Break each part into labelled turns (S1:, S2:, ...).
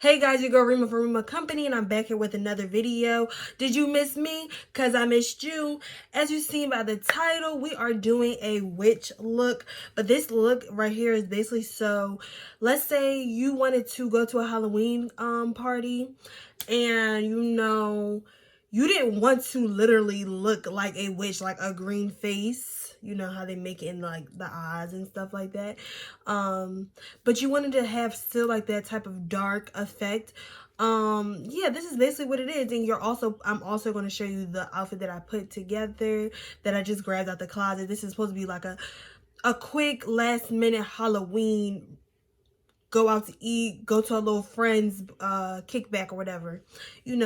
S1: Hey guys, your girl Rima from Rima Company, and I'm back here with another video. Did you miss me? Cause I missed you. As you seen by the title, we are doing a witch look. But this look right here is basically, so let's say you wanted to go to a Halloween party, and you didn't want to literally look like a witch, like a green face. You know how they make it in like the eyes and stuff like that. But you wanted to have still like that type of dark effect. Yeah, this is basically what it is. And I'm also going to show you the outfit that I put together, that I just grabbed out the closet. This is supposed to be like a quick last minute Halloween, go out to eat, go to a little friend's kickback or whatever,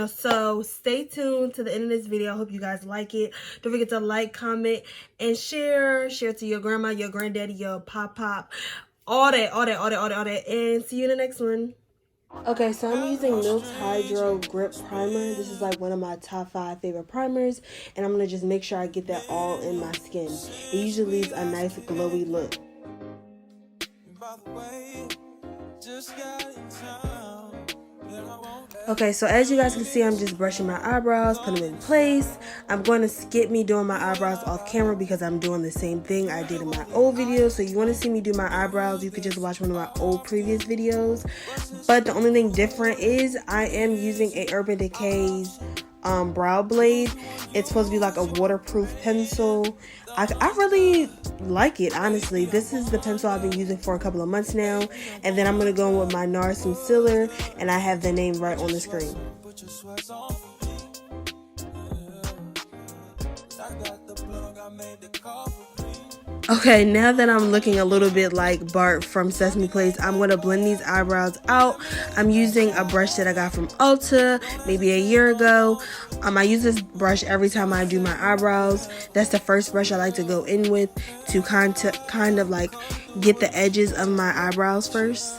S1: so stay tuned to the end of this video. I hope you guys like it. Don't forget to like, comment, and share to your grandma, your granddaddy, your pop, all that, and see you in the next one. Okay, so I'm using Nyx Hydro Grip Primer. This is like one of my top 5 favorite primers, and I'm gonna just make sure I get that all in my skin. It usually leaves a nice glowy look. Okay, so as you guys can see, I'm just brushing my eyebrows, putting them in place. I'm going to skip me doing my eyebrows off camera because I'm doing the same thing I did in my old video. So you want to see me do my eyebrows, you could just watch one of my old previous videos. But the only thing different is I am using a Urban Decay's brow blade. It's supposed to be like a waterproof pencil. I really like it, honestly. This is the pencil I've been using for a couple of months now. And then I'm going to go in with my NARS concealer, and I have the name right on the screen. Okay, now that I'm looking a little bit like Bart from Sesame Place, I'm going to blend these eyebrows out. I'm using a brush that I got from Ulta maybe a year ago. I use this brush every time I do my eyebrows. That's the first brush I like to go in with to kind of like get the edges of my eyebrows first.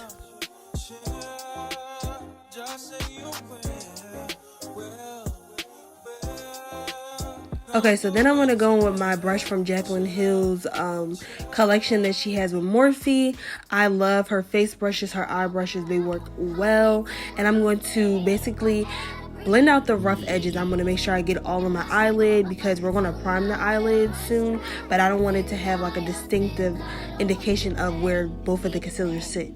S1: Okay, so then I'm going to go in with my brush from Jaclyn Hill's collection that she has with Morphe. I love her face brushes, her eye brushes. They work well. And I'm going to basically blend out the rough edges. I'm going to make sure I get all on my eyelid because we're going to prime the eyelid soon. But I don't want it to have like a distinctive indication of where both of the concealers sit.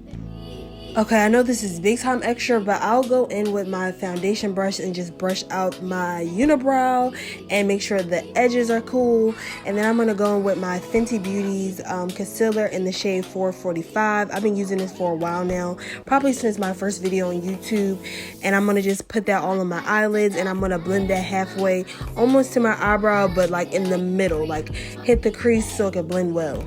S1: Okay, I know this is big time extra, but I'll go in with my foundation brush and just brush out my unibrow and make sure the edges are cool. And then I'm going to go in with my Fenty Beauty's concealer in the shade 445. I've been using this for a while now, probably since my first video on YouTube. And I'm going to just put that all on my eyelids, and I'm going to blend that halfway, almost to my eyebrow, but like in the middle, like hit the crease so it can blend well.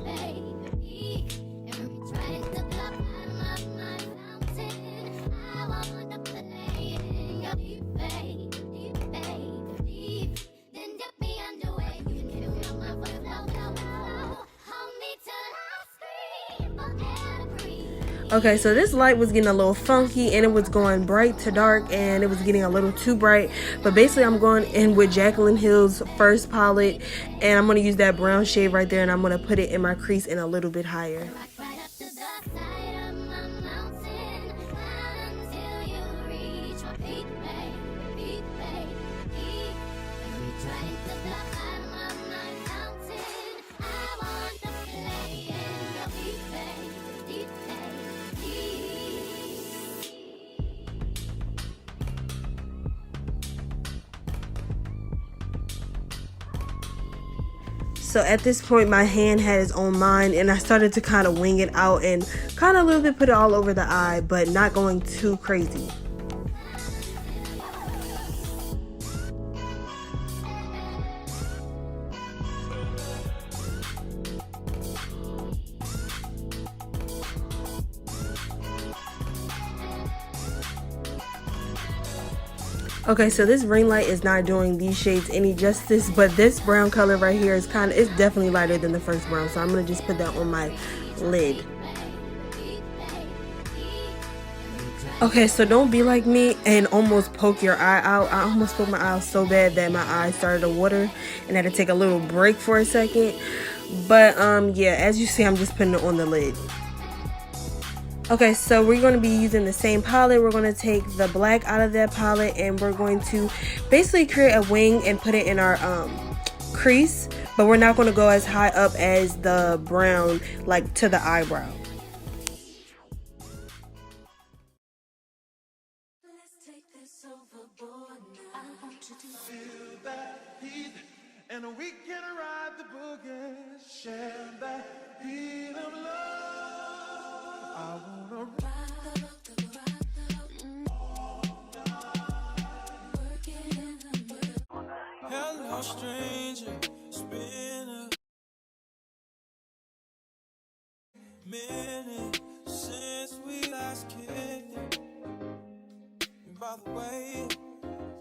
S1: Okay, so this light was getting a little funky, and it was going bright to dark, and it was getting a little too bright. But basically, I'm going in with Jaclyn Hill's first palette, and I'm going to use that brown shade right there, and I'm going to put it in my crease and a little bit higher. So at this point, my hand had its own mind, and I started to kind of wing it out and kind of a little bit put it all over the eye, but not going too crazy. Okay, so this ring light is not doing these shades any justice, but this brown color right here is it's definitely lighter than the first brown, so I'm going to just put that on my lid. Okay, so don't be like me and almost poke your eye out. I almost poked my eye out so bad that my eye started to water and had to take a little break for a second. But yeah, as you see, I'm just putting it on the lid. Okay, so we're going to be using the same palette. We're going to take the black out of that palette and we're going to basically create a wing and put it in our crease, but we're not going to go as high up as the brown, like to the eyebrow.
S2: And we can ride the boogie, share that beat of love. I wanna hello stranger, it's been a minute since we last kicked it. And by the way,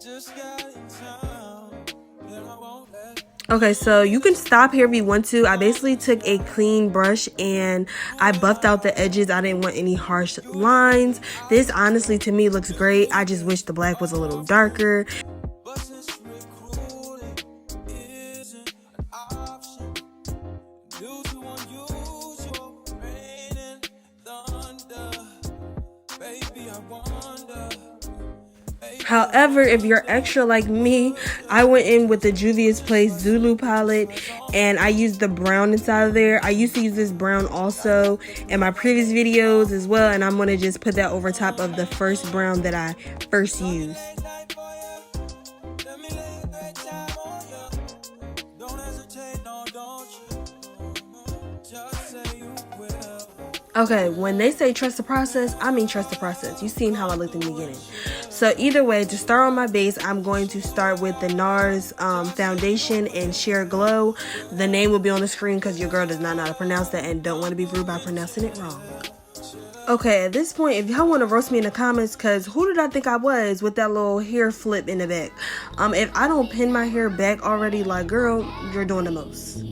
S2: just got in town, and I won't let.
S1: Okay, so you can stop here if you want to. I basically took a clean brush and I buffed out the edges. I didn't want any harsh lines. This honestly to me looks great. I just wish the black was a little darker. However, if you're extra like me, I went in with the Juvia's Place Zulu palette and I used the brown inside of there. I used to use this brown also in my previous videos as well, and I'm going to just put that over top of the first brown that I first used. Okay, when they say trust the process, I mean trust the process. You've seen how I looked in the beginning. So either way, to start on my base, I'm going to start with the NARS foundation and Sheer Glow. The name will be on the screen because your girl does not know how to pronounce that and don't want to be rude by pronouncing it wrong. Okay, at this point, if y'all want to roast me in the comments, because who did I think I was with that little hair flip in the back? If I don't pin my hair back already, like, girl, you're doing the most.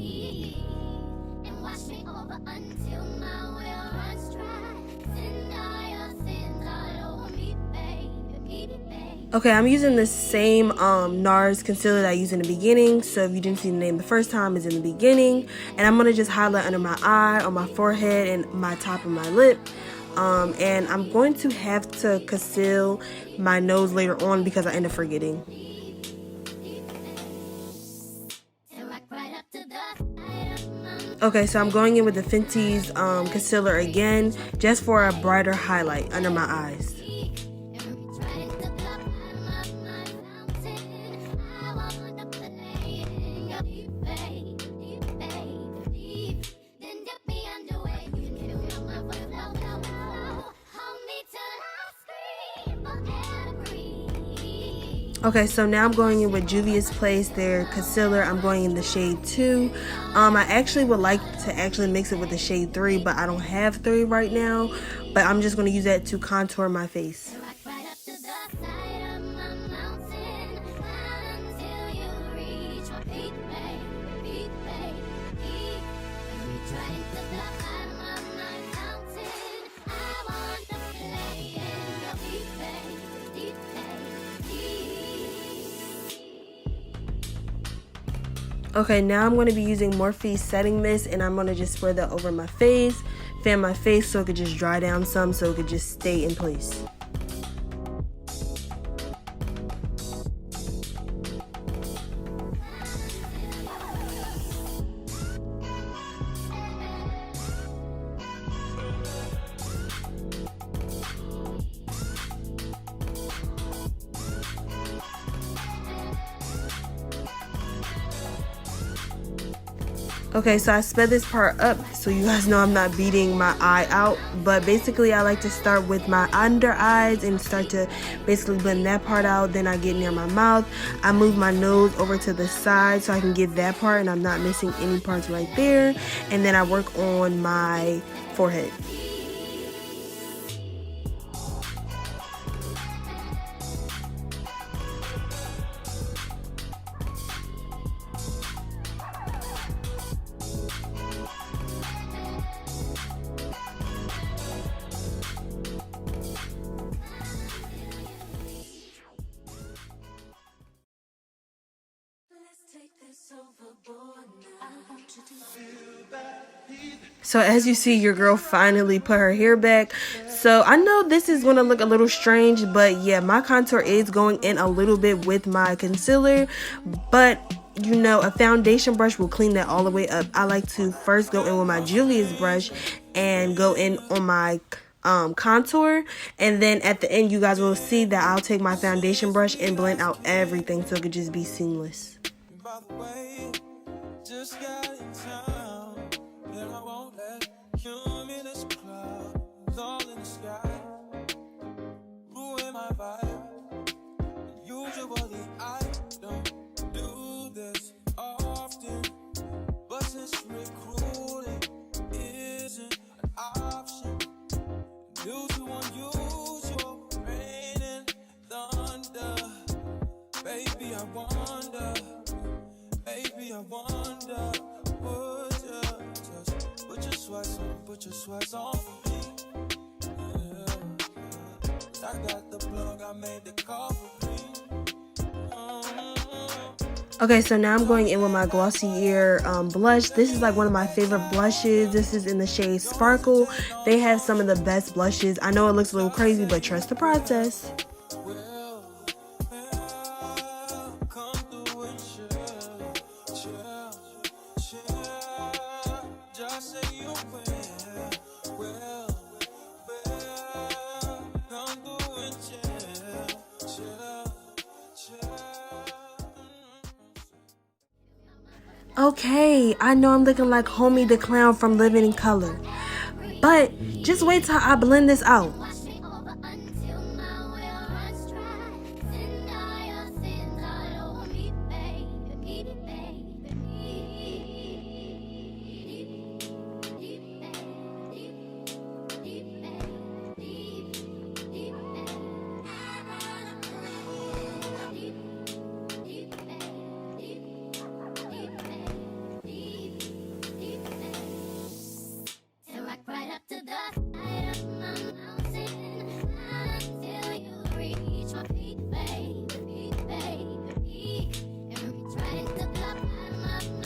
S1: Okay, I'm using the same NARS concealer that I used in the beginning. So if you didn't see the name the first time, it's in the beginning. And I'm going to just highlight under my eye, on my forehead, and my top of my lip. And I'm going to have to conceal my nose later on because I end up forgetting. Okay, so I'm going in with the Fenty's concealer again, just for a brighter highlight under my eyes. Okay, so now I'm going in with Juvia's Place, their concealer. I'm going in the shade 2. I actually would like to actually mix it with the shade 3, but I don't have 3 right now. But I'm just going to use that to contour my face. Okay, now I'm going to be using Morphe setting mist, and I'm going to just spread that over my face, fan my face so it could just dry down some, so it could just stay in place. Okay, so I sped this part up so you guys know I'm not beating my eye out, but basically I like to start with my under eyes and start to basically blend that part out. Then I get near my mouth, I move my nose over to the side so I can get that part and I'm not missing any parts right there, and then I work on my forehead. So as you see, your girl finally put her hair back. So I know this is going to look a little strange, but yeah, my contour is going in a little bit with my concealer. But you know, a foundation brush will clean that all the way up. I like to first go in with my Julia's brush and go in on my contour, and then at the end you guys will see that I'll take my foundation brush and blend out everything so it could just be seamless.
S2: By the way, just got in town, and I won't let cumulus clouds all in the sky ruin my vibe. Usually I don't do this often, but since recruiting isn't an option due to unusual rain and thunder, baby, I wonder, would you just put your sweats on for me? Yeah. I got the plug, I made the call for me.
S1: Okay, so now I'm going in with my Glossier blush. This is like one of my favorite blushes. This is in the shade Sparkle. They have some of the best blushes. I know it looks a little crazy, but trust the process. Okay, I know I'm looking like Homie the Clown from Living in Color, but just wait till I blend this out.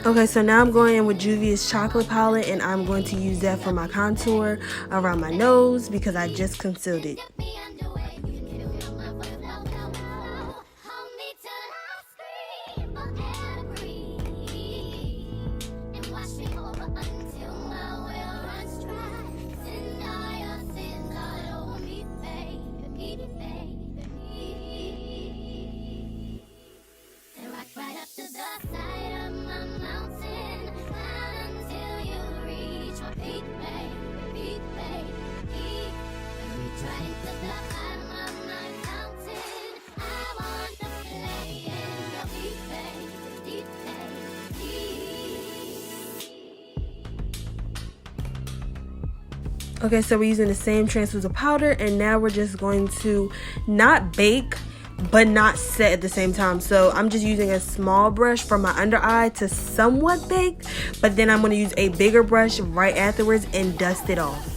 S1: Okay, so now I'm going in with Juvia's chocolate palette, and I'm going to use that for my contour around my nose because I just concealed it. Okay, so we're using the same translucent powder, and now we're just going to not bake but not set at the same time. So I'm just using a small brush for my under eye to somewhat bake, but then I'm going to use a bigger brush right afterwards and dust it off.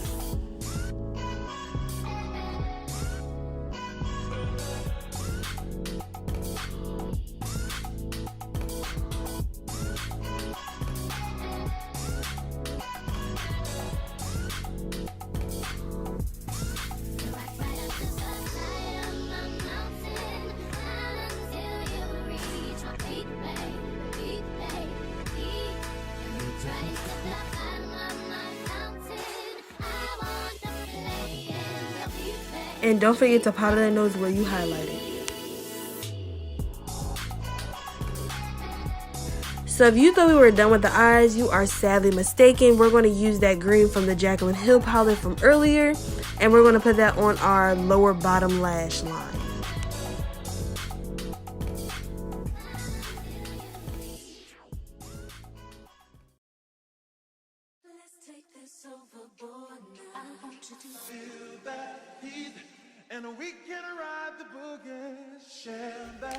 S1: And don't forget to powder the nose where you highlighted. So if you thought we were done with the eyes, you are sadly mistaken. We're going to use that green from the Jaclyn Hill palette from earlier, and we're going to put that on our lower bottom lash line.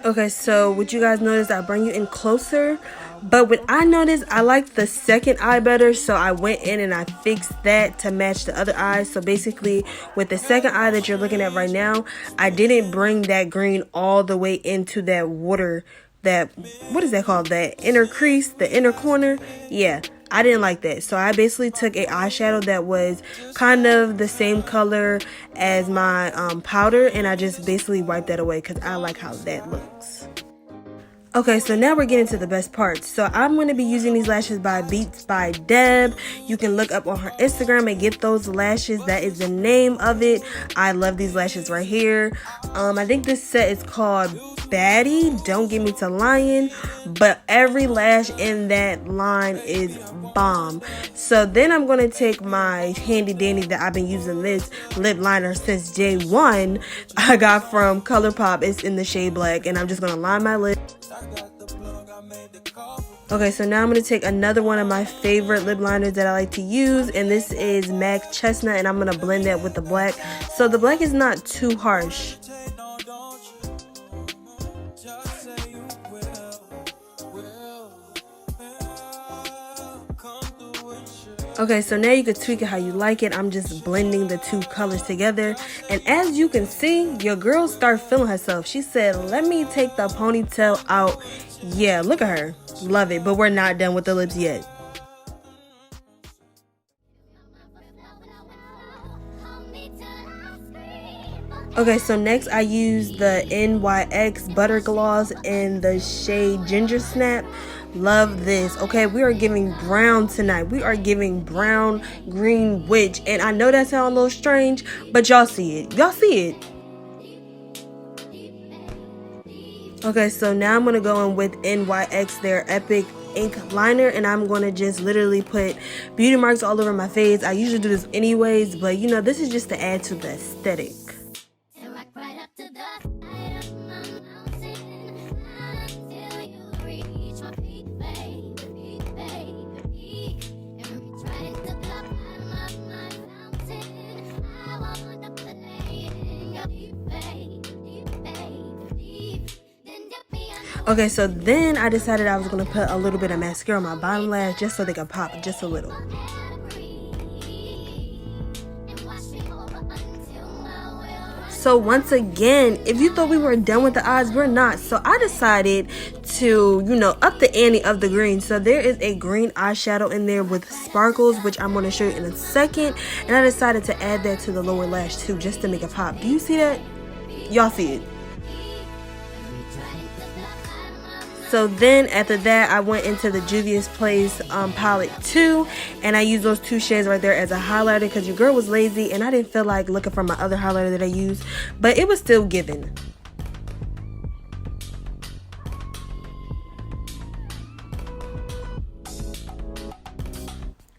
S1: Okay, so what you guys notice, I bring you in closer, but what I noticed, I like the second eye better, so I went in and I fixed that to match the other eye. So basically with the second eye that you're looking at right now, I didn't bring that green all the way into that water that, what is that called? That inner crease, the inner corner. Yeah, I didn't like that. So I basically took a eyeshadow that was kind of the same color as my powder, and I just basically wiped that away because I like how that looks. Okay, so now we're getting to the best parts. So I'm going to be using these lashes by Beats by Deb. You can look up on her Instagram and get those lashes. That is the name of it. I love these lashes right here. I think this set is called Baddie. Don't get me to lying, but every lash in that line is bomb. So then I'm going to take my handy dandy that I've been using, this lip liner since day one. I got from ColourPop. It's in the shade black, and I'm just going to line my lips. Okay, so now I'm going to take another one of my favorite lip liners that I like to use, and this is MAC Chestnut, and I'm going to blend that with the black. So the black is not too harsh. Okay, so now you can tweak it how you like it. I'm just blending the two colors together. And as you can see, your girl start feeling herself. She said, let me take the ponytail out. Yeah, look at her. Love it. But we're not done with the lips yet. Okay, so next I use the NYX Butter Gloss in the shade Ginger Snap. Love this. Okay, we are giving brown tonight. We are giving brown, green witch. And I know that sounds a little strange, but y'all see it. Y'all see it. Okay, so now I'm going to go in with NYX, their Epic Ink Liner, and I'm going to just literally put beauty marks all over my face. I usually do this anyways, but you know, this is just to add to the aesthetic. Okay, so then I decided I was going to put a little bit of mascara on my bottom lash just so they can pop just a little. So once again, if you thought we were done with the eyes, we're not. So I decided to, you know, up the ante of the green. So there is a green eyeshadow in there with sparkles, which I'm going to show you in a second. And I decided to add that to the lower lash too, just to make it pop. Do you see that? Y'all see it. So then after that, I went into the Juvia's Place palette 2, and I used those two shades right there as a highlighter because your girl was lazy and I didn't feel like looking for my other highlighter that I used, but it was still giving.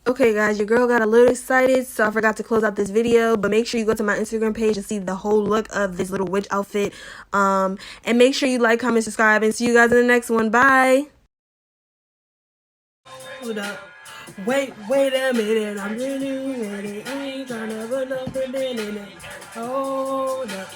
S1: Okay guys, your girl got a little excited, so I forgot to close out this video, but make sure you go to my Instagram page and see the whole look of this little witch outfit. And make sure you like, comment, subscribe, and see you guys in the next one. Bye! Hold up. Wait a minute, I'm really ready. I ain't trying to put nothing in it. Hold up.